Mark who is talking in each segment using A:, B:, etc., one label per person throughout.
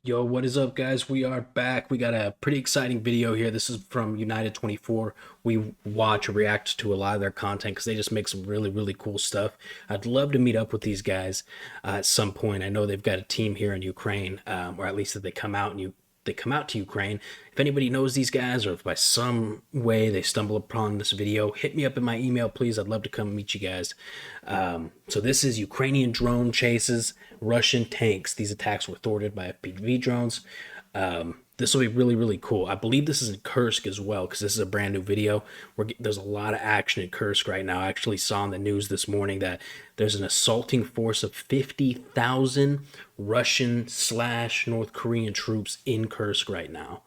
A: Yo, what is up, guys? We are back. We got a pretty exciting video here. This is from United 24. We watch or react to a lot of their content because they just make some really, really cool stuff. I'd love to meet up with these guys at some point. I know they've got a team here in Ukraine, or at least that they come out and they come out to Ukraine. If anybody knows these guys or if by some way they stumble upon this video, hit me up in my email, please. I'd love to come meet you guys. So this is Ukrainian drone chases Russian tanks. These attacks were thwarted by FPV drones. This will be really, really cool. I believe this is in Kursk as well, because this is a brand new video. There's a lot of action in Kursk right now. I actually saw in the news this morning that there's an assaulting force of 50,000 Russian / North Korean troops in Kursk right now.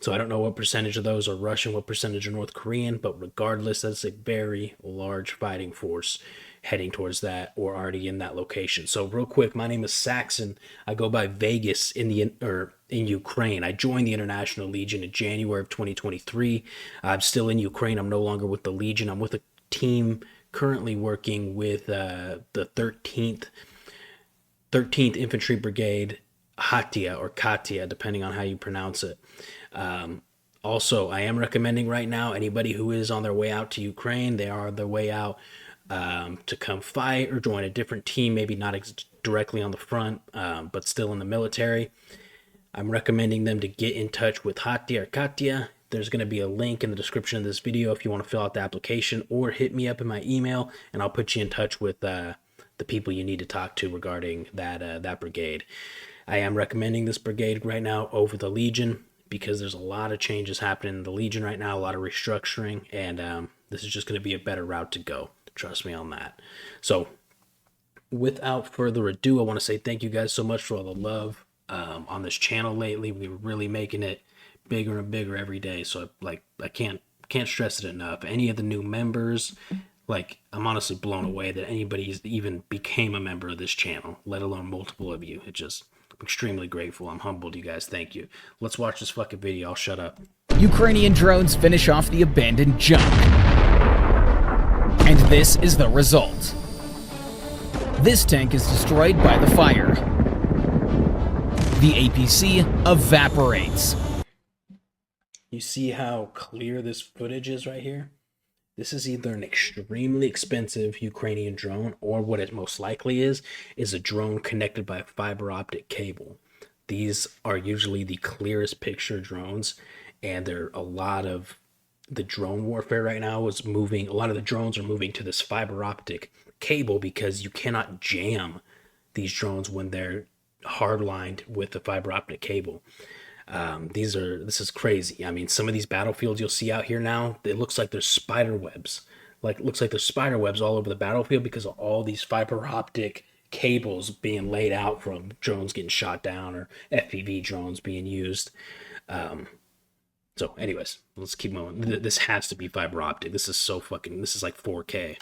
A: So I don't know what percentage of those are Russian, what percentage are North Korean, but regardless, that's a very large fighting force heading towards that or already in that location. So real quick, my name is Saxon. I go by Vegas in Ukraine. I joined the International Legion in January of 2023. I'm still in Ukraine. I'm no longer with the Legion. I'm with a team currently working with the 13th Infantry Brigade, Hatia or Katia, depending on how you pronounce it. Also, I am recommending right now anybody who is on their way out to Ukraine, they are on their way out to come fight or join a different team, maybe not directly on the front, but still in the military. I'm recommending them to get in touch with Hatia or Katia. There's going to be a link in the description of this video if you want to fill out the application, or hit me up in my email and I'll put you in touch with the people you need to talk to regarding that brigade. I am recommending this brigade right now over the Legion because there's a lot of changes happening in the Legion right now, a lot of restructuring, and this is just going to be a better route to go. Trust me on that. So without further ado, I want to say thank you guys so much for all the love on this channel lately. We're really making it bigger and bigger every day. So I can't stress it enough. Any of the new members, I'm honestly blown away that anybody's even became a member of this channel, let alone multiple of you. I'm extremely grateful. I'm humbled, you guys. Thank you. Let's watch this fucking video. I'll shut up.
B: Ukrainian drones finish off the abandoned junk. And this is the result. This tank is destroyed by the fire. The APC evaporates.
A: You see how clear this footage is right here? This is either an extremely expensive Ukrainian drone, or what it most likely is a drone connected by a fiber optic cable. These are usually the clearest picture drones, and a lot of the drone warfare right now is moving. A lot of the drones are moving to this fiber optic cable because you cannot jam these drones when they're hardlined with the fiber optic cable. This is crazy. I mean, some of these battlefields you'll see out here now, it looks like there's spider webs. It looks like there's spider webs all over the battlefield because of all these fiber optic cables being laid out from drones getting shot down or FPV drones being used. So anyways, let's keep moving. This has to be fiber optic. This is like 4K.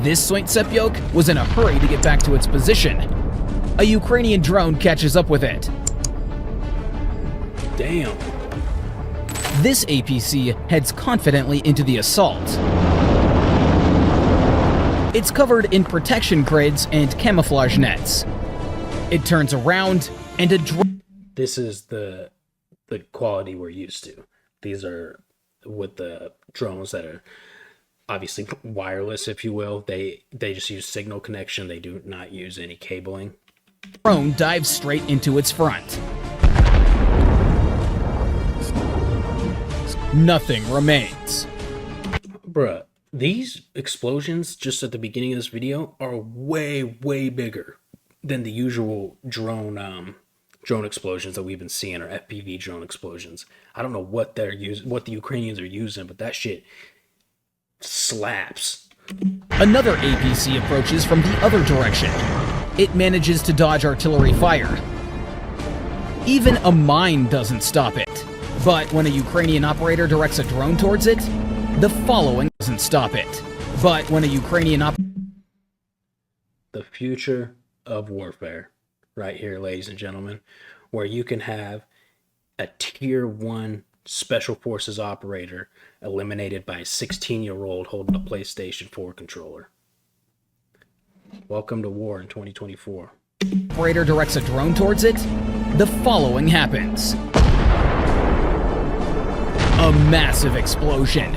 B: This Sointsepiok was in a hurry to get back to its position. A Ukrainian drone catches up with it.
A: Damn.
B: This APC heads confidently into the assault. It's covered in protection grids and camouflage nets. It turns around and
A: This is the quality we're used to. These are with the drones that are obviously wireless, if you will. They just use signal connection. They do not use any cabling.
B: Drone dives straight into its front. Nothing remains.
A: Bruh, these explosions just at the beginning of this video are way, way bigger than the usual drone explosions that we've been seeing, or FPV drone explosions. I don't know what the Ukrainians are using, but that shit slaps.
B: Another APC approaches from the other direction. It manages to dodge artillery fire. Even a mine doesn't stop it. But when a Ukrainian operator directs a drone towards it, the following doesn't stop it. But when a Ukrainian
A: The future of warfare, right here, ladies and gentlemen, where you can have a tier 1 special forces operator eliminated by a 16-year-old holding a PlayStation 4 controller. Welcome to war in 2024.
B: operator directs a drone towards it, the following happens. A massive explosion.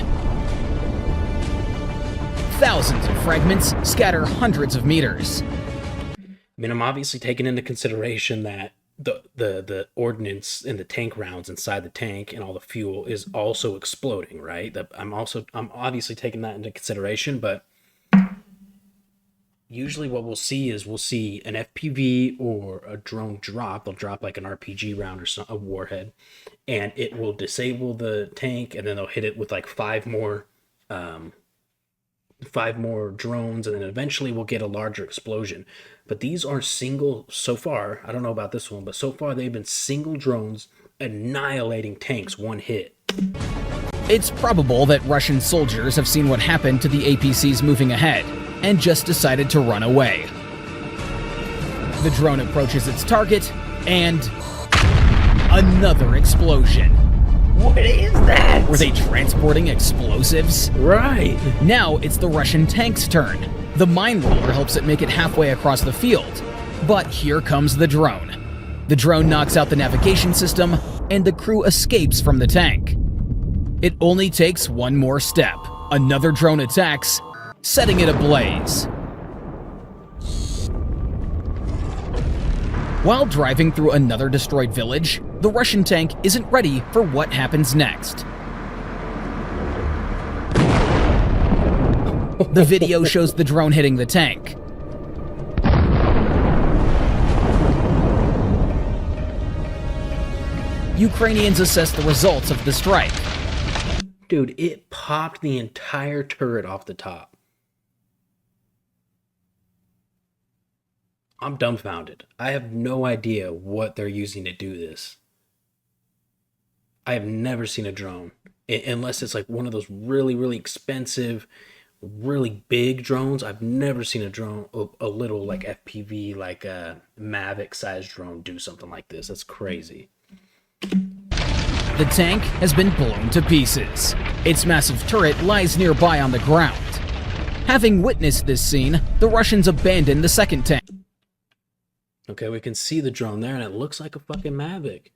B: Thousands of fragments scatter hundreds of meters.
A: I mean, I'm obviously taking into consideration that the ordnance and the tank rounds inside the tank and all the fuel is also exploding, right? I'm obviously taking that into consideration, but usually what we'll see an FPV or a drone drop. They'll drop like an RPG round or a warhead, and it will disable the tank, and then they'll hit it with like five more drones, and then eventually we'll get a larger explosion. But these are single, so far, I don't know about this one, but so far they've been single drones annihilating tanks one hit.
B: It's probable that Russian soldiers have seen what happened to the APCs moving ahead and just decided to run away. The drone approaches its target, and another explosion.
A: What is that?
B: Were they transporting explosives?
A: Right.
B: Now it's the Russian tank's turn. The mine roller helps it make it halfway across the field. But here comes the drone. The drone knocks out the navigation system, and the crew escapes from the tank. It only takes one more step. Another drone attacks, setting it ablaze. While driving through another destroyed village, the Russian tank isn't ready for what happens next. The video shows the drone hitting the tank. Ukrainians assess the results of the strike.
A: Dude, it popped the entire turret off the top. I'm dumbfounded. I have no idea what they're using to do this. I have never seen a drone, unless it's like one of those really, really expensive, really big drones. I've never seen a drone, a little like FPV, like a Mavic sized drone do something like this. That's crazy.
B: The tank has been blown to pieces. Its massive turret lies nearby on the ground. Having witnessed this scene, the Russians abandoned the second tank.
A: Okay, we can see the drone there, and it looks like a fucking Mavic.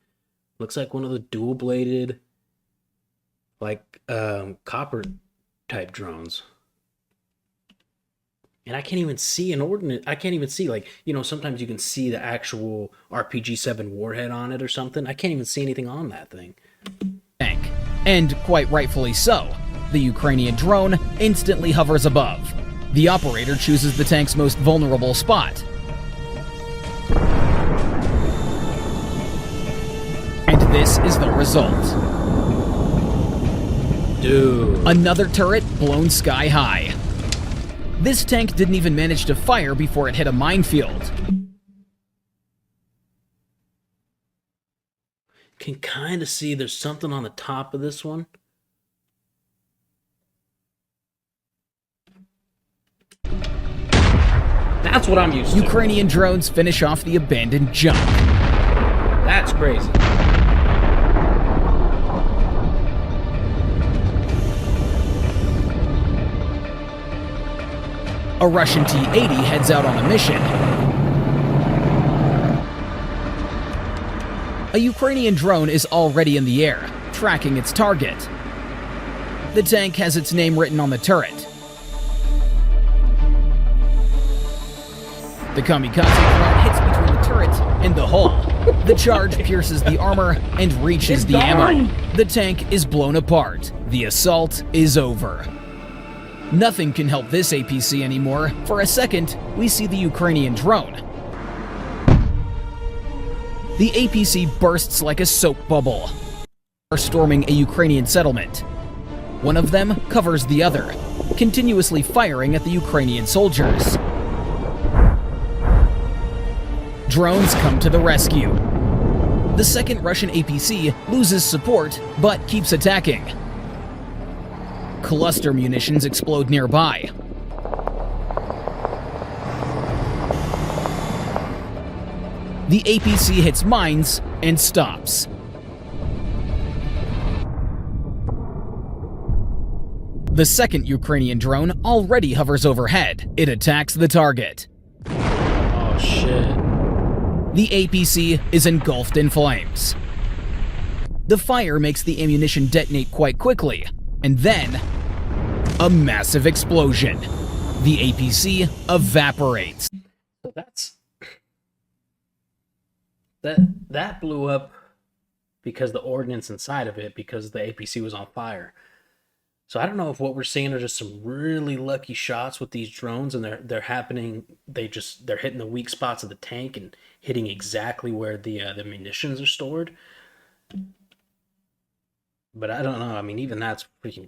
A: Looks like one of the dual-bladed, like, copper type drones. And I can't even see an ordnance. I can't even see, like, you know, sometimes you can see the actual RPG-7 warhead on it or something. I can't even see anything on that thing.
B: And quite rightfully so. The Ukrainian drone instantly hovers above. The operator chooses the tank's most vulnerable spot. And this is the result.
A: Dude.
B: Another turret blown sky high. This tank didn't even manage to fire before it hit a minefield.
A: Can kind of see there's something on the top of this one. That's what I'm used to.
B: Ukrainian drones finish off the abandoned junk.
A: That's crazy.
B: A Russian T-80 heads out on a mission. A Ukrainian drone is already in the air, tracking its target. The tank has its name written on the turret. The kamikaze drone hits between the turret and the hull. The charge pierces the armor and reaches the ammo. The tank is blown apart. The assault is over. Nothing can help this APC anymore. For a second, we see the Ukrainian drone. The APC bursts like a soap bubble, storming a Ukrainian settlement. One of them covers the other, continuously firing at the Ukrainian soldiers. Drones come to the rescue. The second Russian APC loses support, but keeps attacking. Cluster munitions explode nearby. The APC hits mines and stops. The second Ukrainian drone already hovers overhead. It attacks the target.
A: Oh shit.
B: The APC is engulfed in flames. The fire makes the ammunition detonate quite quickly, and then a massive explosion. The APC evaporates.
A: So that blew up because the ordnance inside of it, because the APC was on fire. So I don't know if what we're seeing are just some really lucky shots with these drones, and they're hitting the weak spots of the tank and hitting exactly where the munitions are stored. But I don't know. I mean, even that's freaking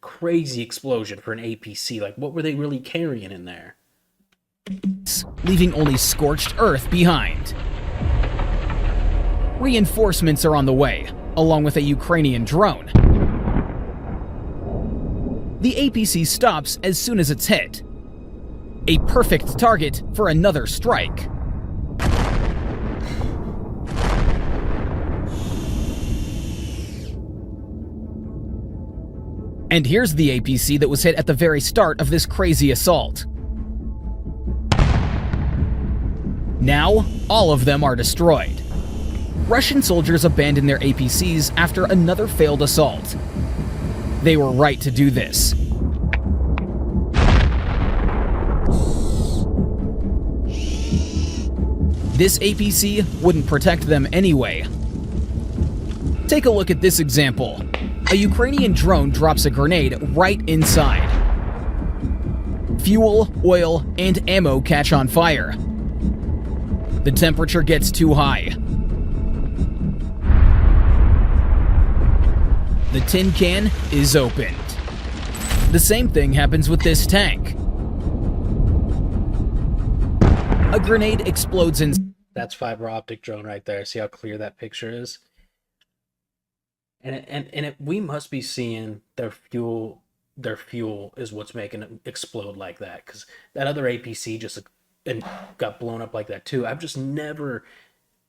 A: crazy explosion for an APC. Like, what were they really carrying in there?
B: Leaving only scorched earth behind. Reinforcements are on the way, along with a Ukrainian drone. The APC stops as soon as it's hit. A perfect target for another strike. And here's the APC that was hit at the very start of this crazy assault. Now, all of them are destroyed. Russian soldiers abandoned their APCs after another failed assault. They were right to do this. This APC wouldn't protect them anyway. Take a look at this example. A Ukrainian drone drops a grenade right inside. Fuel, oil, and ammo catch on fire. The temperature gets too high. The tin can is opened. The same thing happens with this tank. A grenade explodes in...
A: That's fiber optic drone right there. See how clear that picture is? And we must be seeing their fuel is what's making it explode like that, because that other APC just got blown up like that too. I've just never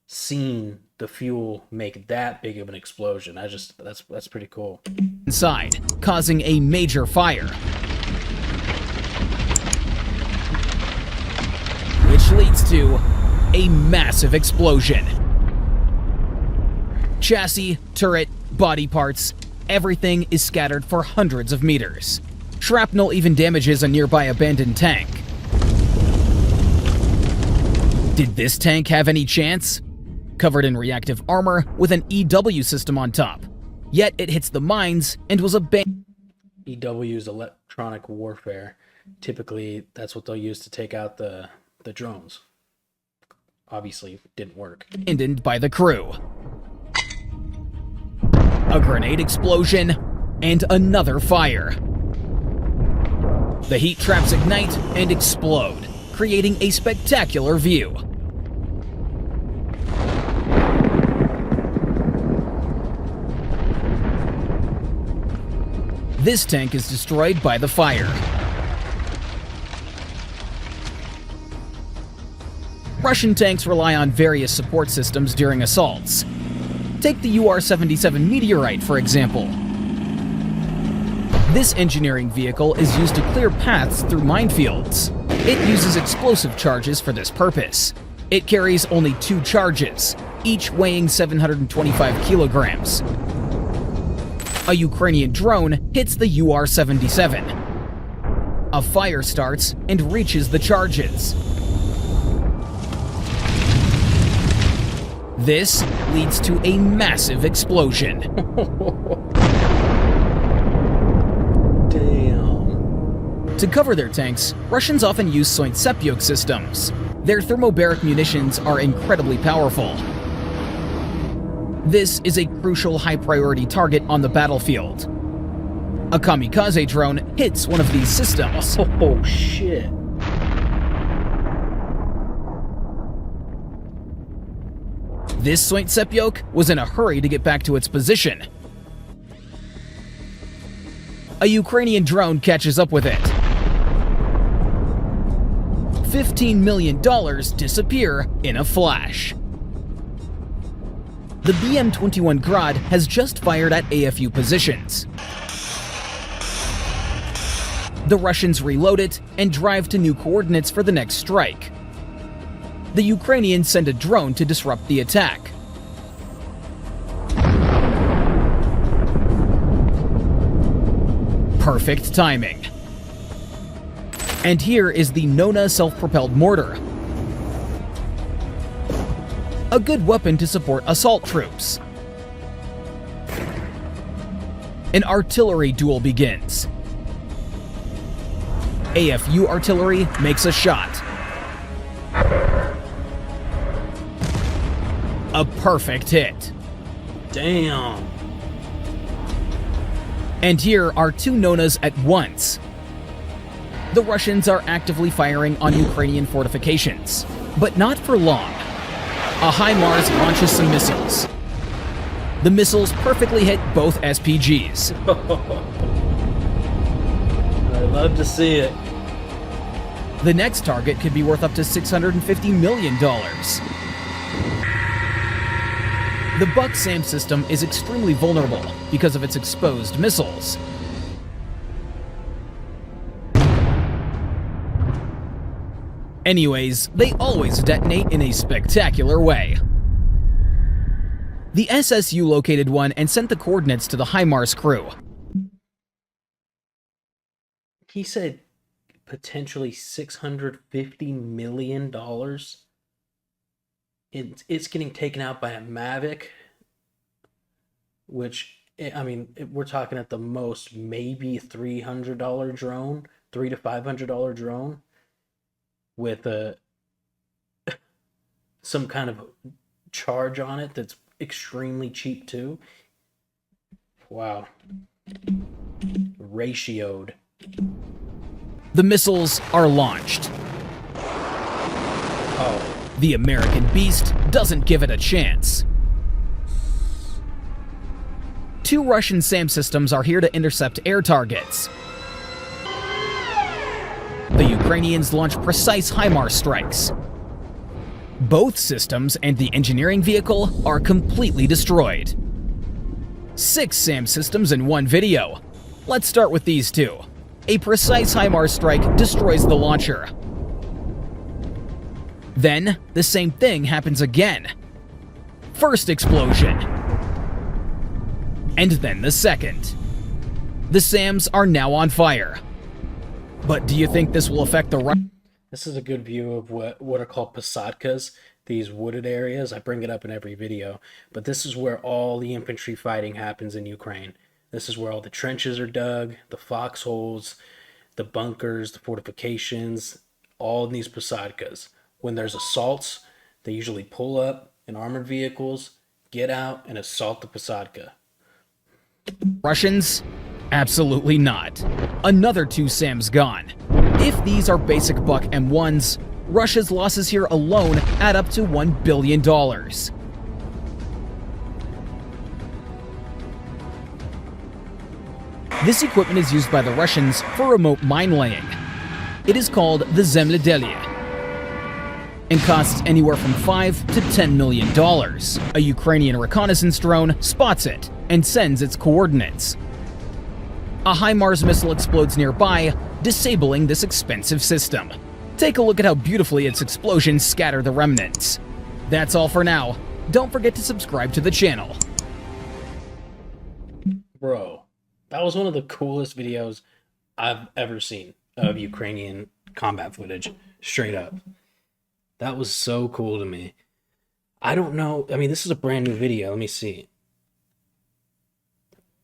A: seen the fuel make that big of an explosion. That's pretty cool.
B: Inside, causing a major fire, which leads to a massive explosion. Chassis, turret, body parts, everything is scattered for hundreds of meters. Shrapnel even damages a nearby abandoned tank. Did this tank have any chance? Covered in reactive armor with an EW system on top. Yet it hits the mines and was abandoned.
A: EW is electronic warfare. Typically, that's what they'll use to take out the drones. Obviously, didn't work.
B: Abandoned by the crew. A grenade explosion, and another fire. The heat traps ignite and explode, creating a spectacular view. This tank is destroyed by the fire. Russian tanks rely on various support systems during assaults. Take the UR-77 Meteorite, for example. This engineering vehicle is used to clear paths through minefields. It uses explosive charges for this purpose. It carries only 2 charges, each weighing 725 kilograms. A Ukrainian drone hits the UR-77. A fire starts and reaches the charges. This leads to a massive explosion.
A: Damn.
B: To cover their tanks, Russians often use Soint-Sepyok systems. Their thermobaric munitions are incredibly powerful. This is a crucial high-priority target on the battlefield. A kamikaze drone hits one of these systems.
A: Oh, shit.
B: This Soint-Sepyok was in a hurry to get back to its position. A Ukrainian drone catches up with it. $15 million disappear in a flash. The BM-21 Grad has just fired at AFU positions. The Russians reload it and drive to new coordinates for the next strike. The Ukrainians send a drone to disrupt the attack. Perfect timing. And here is the Nona self-propelled mortar. A good weapon to support assault troops. An artillery duel begins. AFU artillery makes a shot. A perfect hit.
A: Damn.
B: And here are two Nonas at once. The Russians are actively firing on Ukrainian fortifications, but not for long. A HIMARS launches some missiles. The missiles perfectly hit both SPGs.
A: I love to see it.
B: The next target could be worth up to $650 million. The Buck SAM system is extremely vulnerable because of its exposed missiles. Anyways, they always detonate in a spectacular way. The SSU located one and sent the coordinates to the HIMARS crew.
A: He said potentially $650 million. It's getting taken out by a Mavic, which, I mean, we're talking at the most maybe $300 drone, $300 to $500 drone, with some kind of charge on it that's extremely cheap too. Wow. Ratioed.
B: The missiles are launched.
A: Oh.
B: The American Beast doesn't give it a chance. Two Russian SAM systems are here to intercept air targets. The Ukrainians launch precise HIMARS strikes. Both systems and the engineering vehicle are completely destroyed. 6 SAM systems in one video. Let's start with these two. A precise HIMARS strike destroys the launcher. Then, the same thing happens again. First explosion. And then the second. The SAMs are now on fire. But do you think this will affect the
A: This is a good view of what are called posadkas, these wooded areas. I bring it up in every video, but this is where all the infantry fighting happens in Ukraine. This is where all the trenches are dug, the foxholes, the bunkers, the fortifications, all in these posadkas. When there's assaults, they usually pull up in armored vehicles, get out, and assault the posadka.
B: Russians? Absolutely not. Another 2 SAMs gone. If these are basic Buck M1s, Russia's losses here alone add up to $1 billion. This equipment is used by the Russians for remote mine laying. It is called the Zemlyadelye and costs anywhere from $5 to $10 million. A Ukrainian reconnaissance drone spots it and sends its coordinates. A HIMARS missile explodes nearby, disabling this expensive system. Take a look at how beautifully its explosions scatter the remnants. That's all for now. Don't forget to subscribe to the channel.
A: Bro, that was one of the coolest videos I've ever seen of Ukrainian combat footage. Straight up. That was so cool to me. I don't know. I mean, this is a brand new video. Let me see.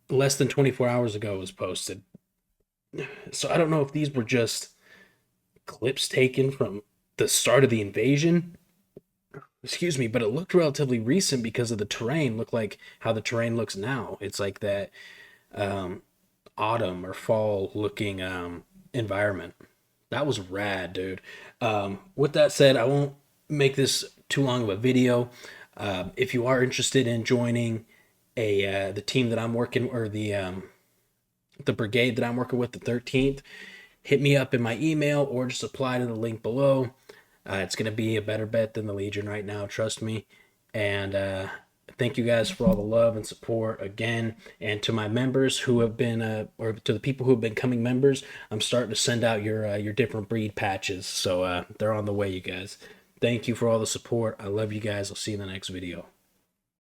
A: Less than 24 hours ago it was posted. So I don't know if these were just clips taken from the start of the invasion. Excuse me, but it looked relatively recent because of the terrain. Looked like how the terrain looks now. It's like that autumn or fall looking environment. That was rad, dude. With that said, I won't make this too long of a video. If you are interested in joining the team that I'm working, or the brigade that I'm working with, the 13th, hit me up in my email or just apply to the link below. It's going to be a better bet than the Legion right now, trust me. And thank you guys for all the love and support again. And to my members who have been, or to the people who have been becoming members, I'm starting to send out your different breed patches. So they're on the way, you guys. Thank you for all the support. I love you guys. I'll see you in the next video.